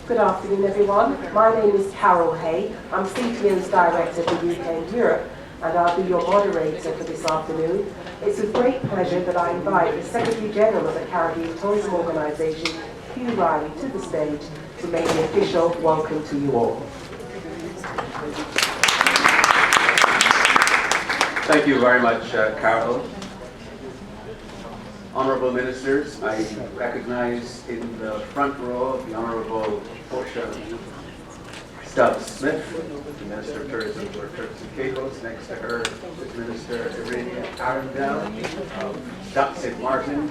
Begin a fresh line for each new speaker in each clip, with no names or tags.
Good afternoon, everyone. My name is Carol Hay. I'm CPN's Director for UK and Europe, and I'll be your moderator for this afternoon. It's with great pleasure that I invite the Secretary General of the Caribbean Tourism Organisation, Hugh Riley, to the stage to make the official welcome to you all.
Thank you very much, Carol. Honourable Ministers, I recognise in the front row the Honourable Portia Stubbs-Smith, the Minister of Tourism for Turks and Caicos. Next to her is Minister Irene Arundel of Duck St. Martin,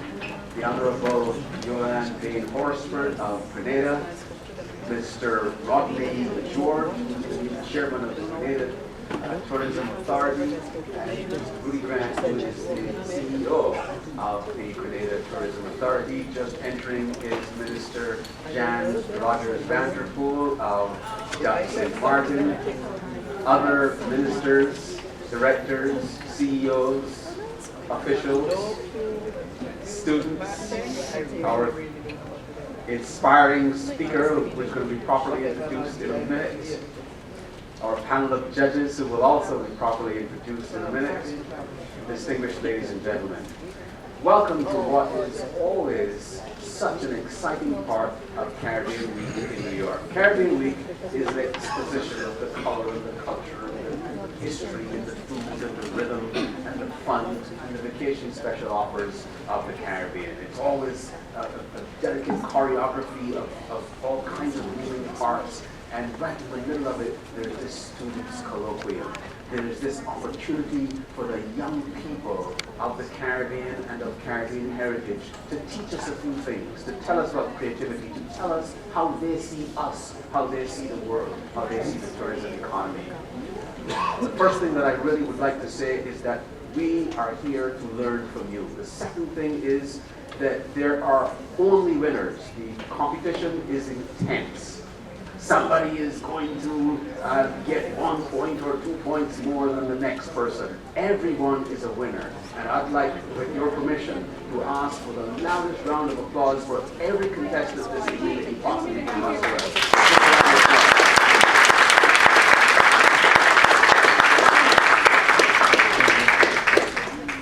the Honourable Joanne Payne Horsford of Grenada, Mr. Rodney George, the Chairman of the Grenada Tourism Authority, and Mr. Rudy Grant, who is the CEO of the Grenada Tourism Authority. Just entering is Minister Jan Rogers Vanderpool of Duck St. Martin, other ministers, directors, CEOs, officials, students, our inspiring speaker, who is going to be properly introduced in a minute, our panel of judges, who will also be properly introduced in a minute, distinguished ladies and gentlemen. Welcome to what is always such an exciting part of Caribbean Week in New York. Caribbean Week is an exposition of the color and the culture and the history and the food and the rhythm and the fun and the vacation special offers of the Caribbean. It's always a delicate choreography of all kinds of moving parts. And right in the middle of it, there's this students' colloquium. There's this opportunity for the young people of the Caribbean and of Caribbean heritage to teach us a few things, to tell us about creativity, to tell us how they see us, how they see the world, how they see the tourism economy. The first thing that I really would like to say is that we are here to learn from you. The second thing is that there are only winners. The competition is intense. Somebody is going to get 1 point or 2 points more than the next person. Everyone is a winner. And I'd like, with your permission, to ask for the loudest round of applause for every contestant this evening that you possibly can muster.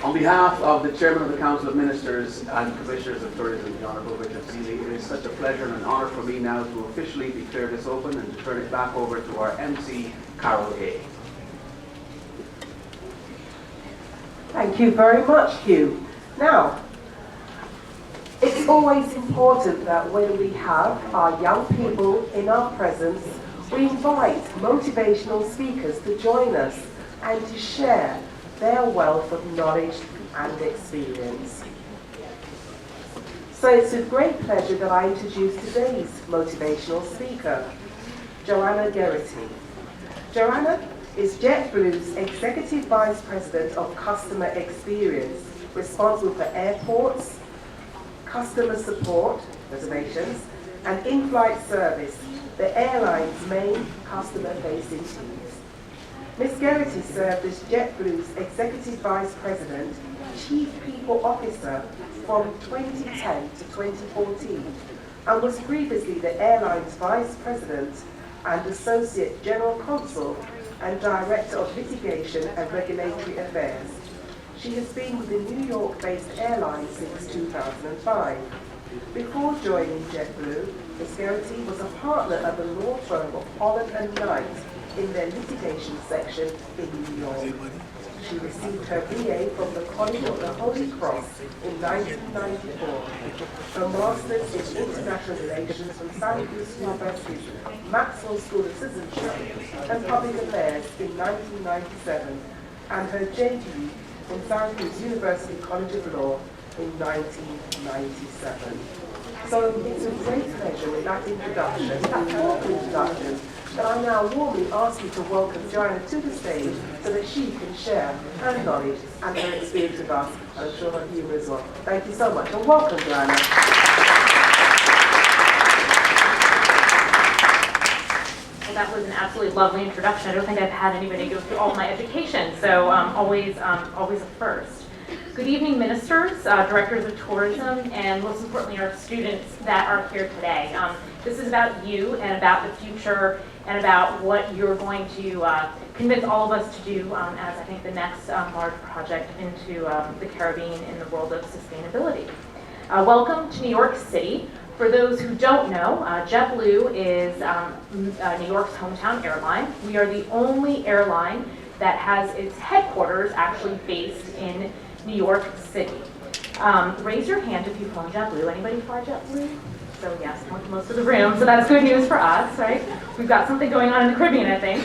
On behalf of the Chairman of the Council of Ministers and Commissioners of Tourism, the Honourable Richard Seeley, it is such a pleasure and an honour for me now to officially declare this open and to turn it back over to our MC, Carol Hay.
Thank you very much, Hugh. Now, it's always important that when we have our young people in our presence, we invite motivational speakers to join us and to share their wealth of knowledge and experience. So it's with great pleasure that I introduce today's motivational speaker, Joanna Geraghty. Joanna is JetBlue's Executive Vice President of Customer Experience, responsible for airports, customer support, reservations, and in-flight service, the airline's main customer-facing teams. Ms. Geraghty served as JetBlue's Executive Vice President, Chief People Officer from 2010 to 2014, and was previously the airline's Vice President and Associate General Counsel and Director of Litigation and Regulatory Affairs. She has been with the New York-based airline since 2005. Before joining JetBlue, Ms. Geraghty was a partner of the law firm of Holland & Knight in their litigation section in New York. She received her BA from the College of the Holy Cross in 1994, her Master's in International Relations from Syracuse University's Maxwell School of Citizenship and Public Affairs in 1997, and her JD from Syracuse University College of Law in 1997. So it's a great pleasure with that introduction, that powerful introduction, that I now warmly ask you to welcome Joanna to the stage so that she can share her knowledge and her experience with us, and I'm sure her humour as well. Thank you so much, and welcome, Joanna.
Well, that was an absolutely lovely introduction. I don't think I've had anybody go through all my education, so always a first. Good evening, ministers, directors of tourism, and most importantly, our students that are here today. This is about you and about the future and about what you're going to convince all of us to do as I think the next large project into the Caribbean in the world of sustainability. Welcome to New York City. For those who don't know, JetBlue is New York's hometown airline. We are the only airline that has its headquarters actually based in New York City. Raise your hand if you fly JetBlue. Anybody fly JetBlue? So yes, most of the room. So that's good news for us, right? We've got something going on in the Caribbean, I think.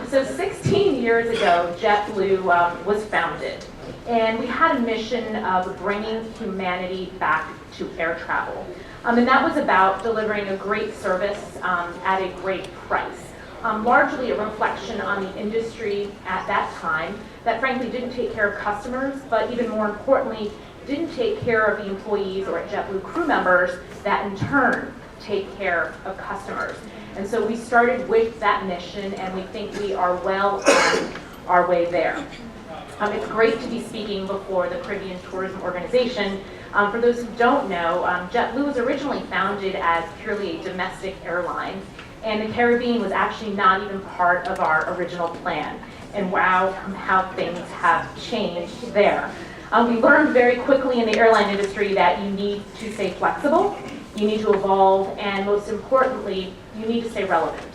So 16 years ago, JetBlue was founded. And we had a mission of bringing humanity back to air travel. And that was about delivering a great service at a great price. Largely a reflection on the industry at that time that frankly didn't take care of customers, but even more importantly, didn't take care of the employees or JetBlue crew members that in turn take care of customers. And so we started with that mission, and we think we are well on our way there. It's great to be speaking before the Caribbean Tourism Organization. For those who don't know, JetBlue was originally founded as purely a domestic airline, and the Caribbean was actually not even part of our original plan. And wow, how things have changed there. We learned very quickly in the airline industry that you need to stay flexible, you need to evolve, and most importantly, you need to stay relevant.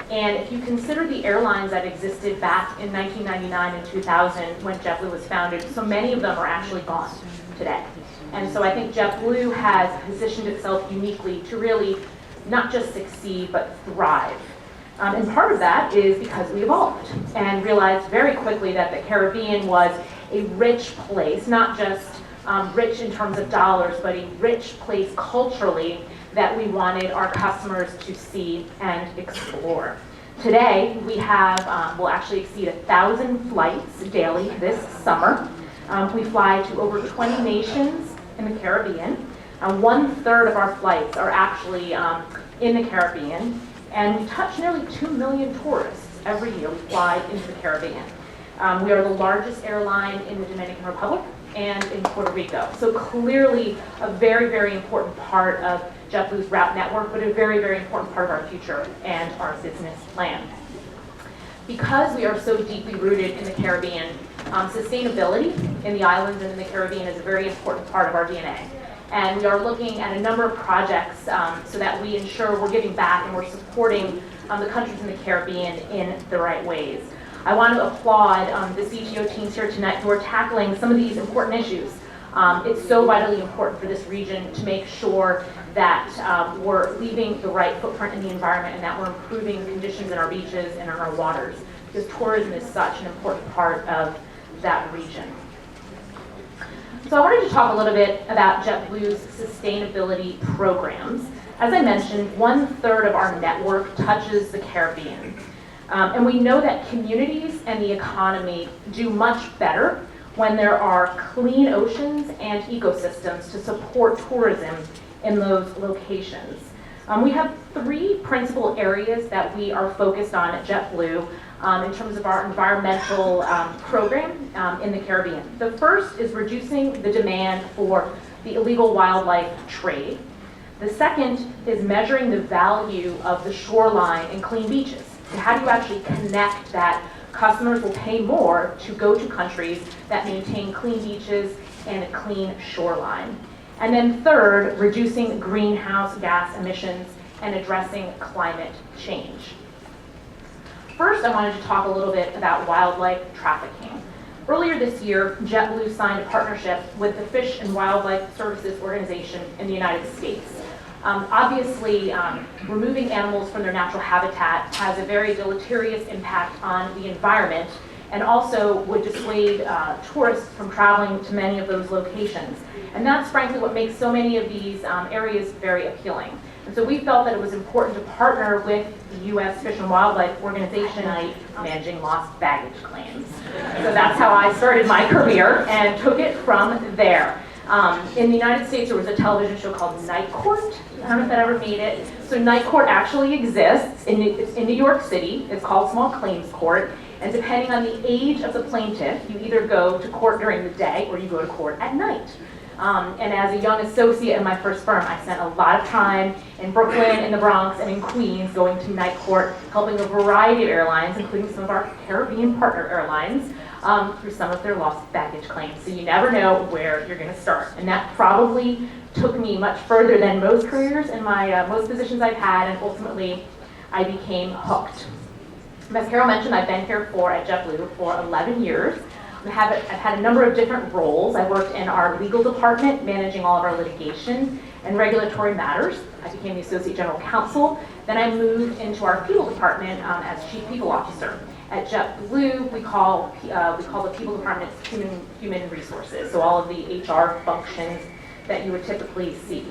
And if you consider the airlines that existed back in 1999 and 2000 when JetBlue was founded, so many of them are actually gone today. And so I think JetBlue has positioned itself uniquely to really not just succeed, but thrive. And part of that is because we evolved and realized very quickly that the Caribbean was a rich place, not just rich in terms of dollars, but a rich place culturally that we wanted our customers to see and explore. Today, we have, we'll actually exceed 1,000 flights daily this summer. We fly to over 20 nations in the Caribbean. 1/3 of our flights are actually in the Caribbean, and we touch nearly 2 million tourists every year. We fly into the Caribbean. We are the largest airline in the Dominican Republic and in Puerto Rico. So clearly a very, very important part of JetBlue's route network, but a very, very important part of our future and our business plan. Because we are so deeply rooted in the Caribbean, sustainability in the islands and in the Caribbean is a very important part of our DNA. And we are looking at a number of projects so that we ensure we're giving back and we're supporting the countries in the Caribbean in the right ways. I want to applaud the CTO teams here tonight who are tackling some of these important issues. It's so vitally important for this region to make sure that we're leaving the right footprint in the environment and that we're improving the conditions in our beaches and in our waters, because tourism is such an important part of that region. So I wanted to talk a little bit about JetBlue's sustainability programs. As I mentioned, 1/3 of our network touches the Caribbean. And we know that communities and the economy do much better when there are clean oceans and ecosystems to support tourism in those locations. We have 3 principal areas that we are focused on at JetBlue in terms of our environmental program in the Caribbean. The first is reducing the demand for the illegal wildlife trade. The second is measuring the value of the shoreline and clean beaches. So how do you actually connect that customers will pay more to go to countries that maintain clean beaches and a clean shoreline? And then third, reducing greenhouse gas emissions and addressing climate change. First, I wanted to talk a little bit about wildlife trafficking. Earlier this year, JetBlue signed a partnership with the Fish and Wildlife Services Organization in the United States. Obviously, removing animals from their natural habitat has a very deleterious impact on the environment and also would dissuade tourists from traveling to many of those locations. And that's frankly what makes so many of these areas very appealing. And so we felt that it was important to partner with the U.S. Fish and Wildlife Organization managing lost baggage claims. So that's how I started my career and took it from there. In the United States, there was a television show called Night Court. I don't know if that ever made it. So Night Court actually exists. It's in New York City. It's called Small Claims Court. And depending on the age of the plaintiff, you either go to court during the day or you go to court at night. And as a young associate in my first firm, I spent a lot of time in Brooklyn, in the Bronx, and in Queens going to night court, helping a variety of airlines, including some of our Caribbean partner airlines, through some of their lost baggage claims. So you never know where you're going to start. And that probably took me much further than most careers in my most positions I've had, and ultimately I became hooked. As Carol mentioned, I've been here at JetBlue for 11 years. I've had a number of different roles. I worked in our legal department, managing all of our litigation and regulatory matters. I became the Associate General Counsel. Then I moved into our people department as Chief People Officer. At JetBlue, we call the people department human resources, so all of the HR functions that you would typically see.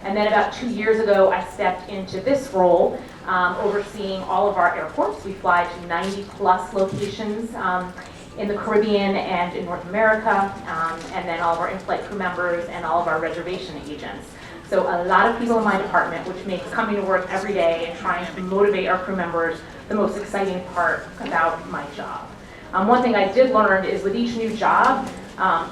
And then about 2 years ago, I stepped into this role, overseeing all of our airports. We fly to 90 plus locations in the Caribbean and in North America, and then all of our in-flight crew members and all of our reservation agents. So a lot of people in my department, which makes coming to work every day and trying to motivate our crew members the most exciting part about my job. One thing I did learn is with each new job,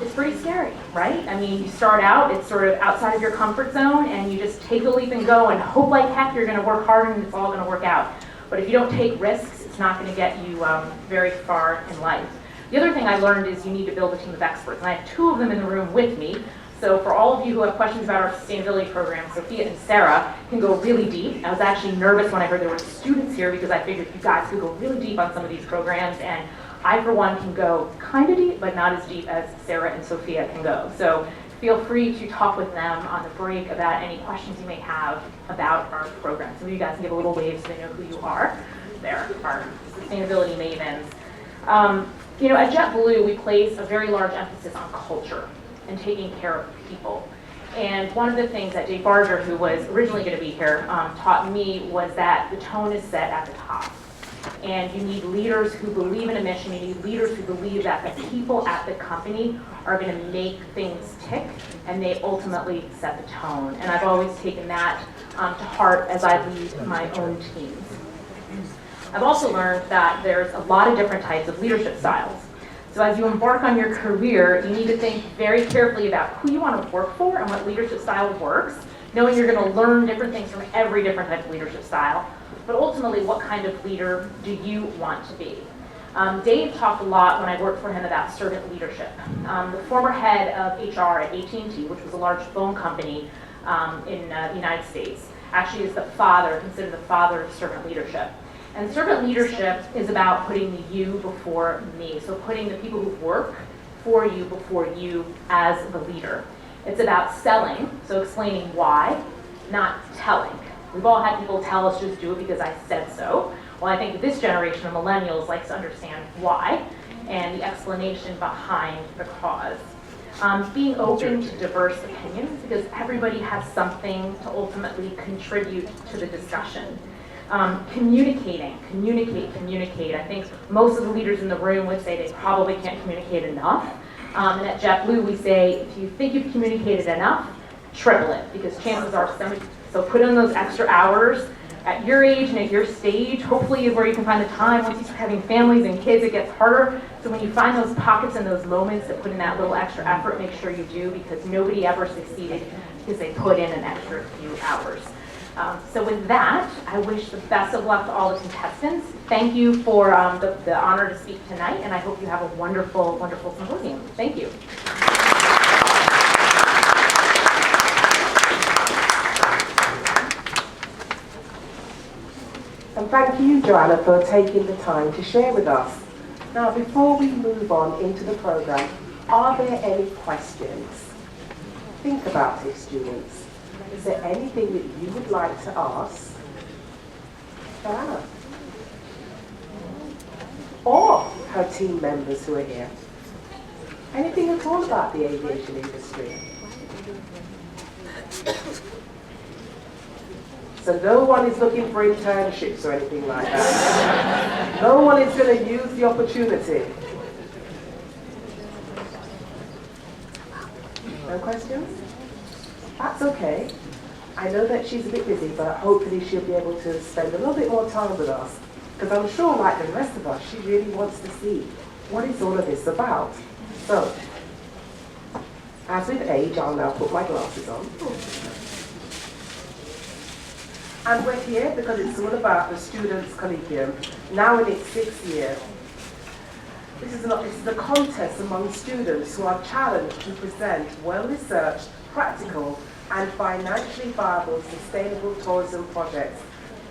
it's pretty scary, right? I mean, you start out, it's sort of outside of your comfort zone, and you just take the leap and go and hope like heck you're gonna work hard and it's all gonna work out. But if you don't take risks, it's not gonna get you very far in life. The other thing I learned is you need to build a team of experts, and I have two of them in the room with me. So for all of you who have questions about our sustainability program, Sophia and Sarah can go really deep. I was actually nervous when I heard there were students here because I figured you guys could go really deep on some of these programs, and I, for one, can go kind of deep, but not as deep as Sarah and Sophia can go. So feel free to talk with them on the break about any questions you may have about our program. Some of you guys can give a little wave so they know who you are. They're our sustainability mavens. At JetBlue, we place a very large emphasis on culture and taking care of people. And one of the things that Dave Barger, who was originally going to be here, taught me was that the tone is set at the top. And you need leaders who believe in a mission. You need leaders who believe that the people at the company are going to make things tick, and they ultimately set the tone. And I've always taken that to heart as I lead my own teams. I've also learned that there's a lot of different types of leadership styles. So as you embark on your career, you need to think very carefully about who you want to work for and what leadership style works, knowing you're going to learn different things from every different type of leadership style. But ultimately, what kind of leader do you want to be? Dave talked a lot when I worked for him about servant leadership. The former head of HR at AT&T, which was a large phone company in the United States, actually is considered the father of servant leadership. And servant leadership is about putting the you before me. So putting the people who work for you before you as the leader. It's about selling, so explaining why, not telling. We've all had people tell us just do it because I said so. Well, I think this generation of millennials likes to understand why and the explanation behind the cause. Being open to diverse opinions because everybody has something to ultimately contribute to the discussion. Communicate. I think most of the leaders in the room would say they probably can't communicate enough. And at JetBlue, we say, if you think you've communicated enough, triple it, because chances are so put in those extra hours. At your age and at your stage, hopefully is where you can find the time. Once you start having families and kids, it gets harder. So when you find those pockets and those moments that put in that little extra effort, make sure you do, because nobody ever succeeded because they put in an extra few hours. So with that, I wish the best of luck to all the contestants. Thank you for the honor to speak tonight, and I hope you have a wonderful, wonderful symposium. Thank you.
And thank you, Joanna, for taking the time to share with us. Now, before we move on into the program, are there any questions? Think about it, students. Is there anything that you would like to ask Joanna? Or her team members who are here? Anything at all about the aviation industry? So no one is looking for internships or anything like that. No one is going to use the opportunity. No questions? That's okay. I know that she's a bit busy, but hopefully she'll be able to spend a little bit more time with us. because I'm sure, like the rest of us, she really wants to see what is all of this about. So, as with age, I'll now put my glasses on. And we're here because it's all about the Students' Colloquium, now in its 6th year. This is a contest among students who are challenged to present well-researched, practical, and financially viable sustainable tourism projects.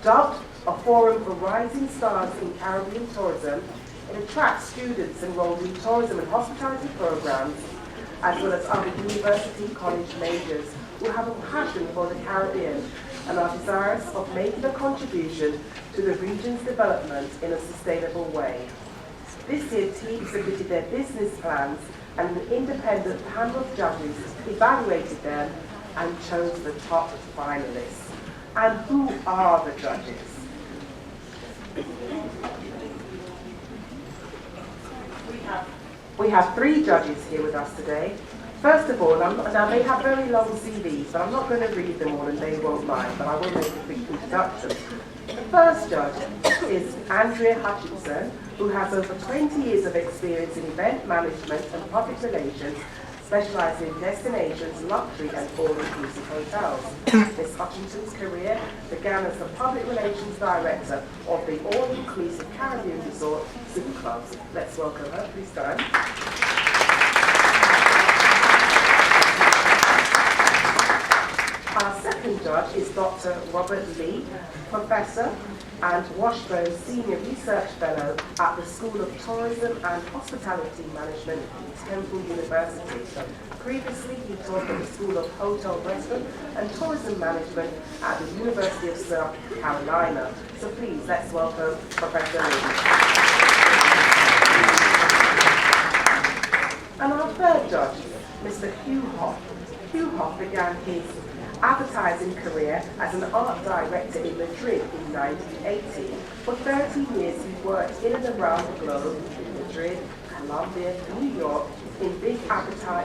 Dubbed a forum for rising stars in Caribbean tourism, it attracts students enrolled in tourism and hospitality programs, as well as other university college majors who have a passion for the Caribbean and are desirous of making a contribution to the region's development in a sustainable way. This year, teams submitted their business plans and an independent panel of judges evaluated them and chose the top finalists. And who are the judges? We have 3 judges here with us today. First of all, now they have very long CVs, but I'm not going to read them all and they won't mind, but I will make a quick introduction. The first judge is Andrea Hutchinson, who has over 20 years of experience in event management and public relations, specializing in destinations, luxury and all-inclusive hotels. Ms. Hutchinson's career began as the public relations director of the all-inclusive Caribbean resort Super Clubs. Let's welcome her, please stand. Our second judge is Dr. Robert Lee, professor and Washburn Senior Research Fellow at the School of Tourism and Hospitality Management at Temple University. Previously, he taught at the School of Hotel, Restaurant and Tourism Management at the University of South Carolina. So please, let's welcome Professor Lee. And our third judge, Mr. Hugh Hoff. Hugh Hoff began his advertising career as an art director in Madrid in 1980. For 13 years, he worked in and around the globe in Madrid, Colombia, New York, in big international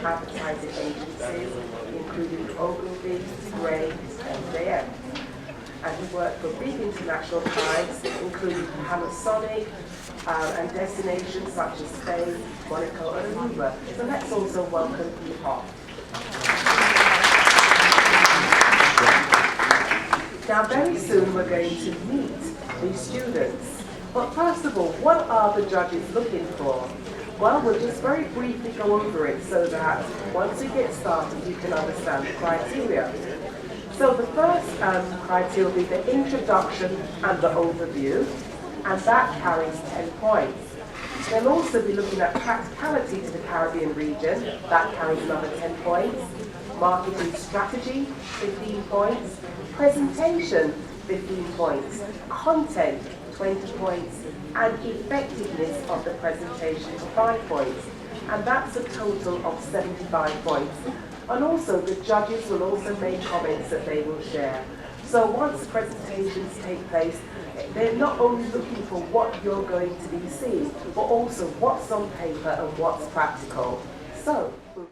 advertising agencies, including Ogilvy, Gray, and JM. And he worked for big international clients, including Panasonic, and destinations such as Spain, Monaco, and Aruba. So let's also welcome Hugh Hoff. Now, very soon we're going to meet these students. But first of all, what are the judges looking for? Well, we'll just very briefly go over it so that once we get started, you can understand the criteria. So the first criteria will be the introduction and the overview, and that carries 10 points. They'll also be looking at practicality to the Caribbean region, that carries another 10 points. Marketing strategy, 15 points. Presentation, 15 points. Content, 20 points. And effectiveness of the presentation, 5 points. And that's a total of 75 points. And also, the judges will also make comments that they will share. So once presentations take place, they're not only looking for what you're going to be seeing, but also what's on paper and what's practical. So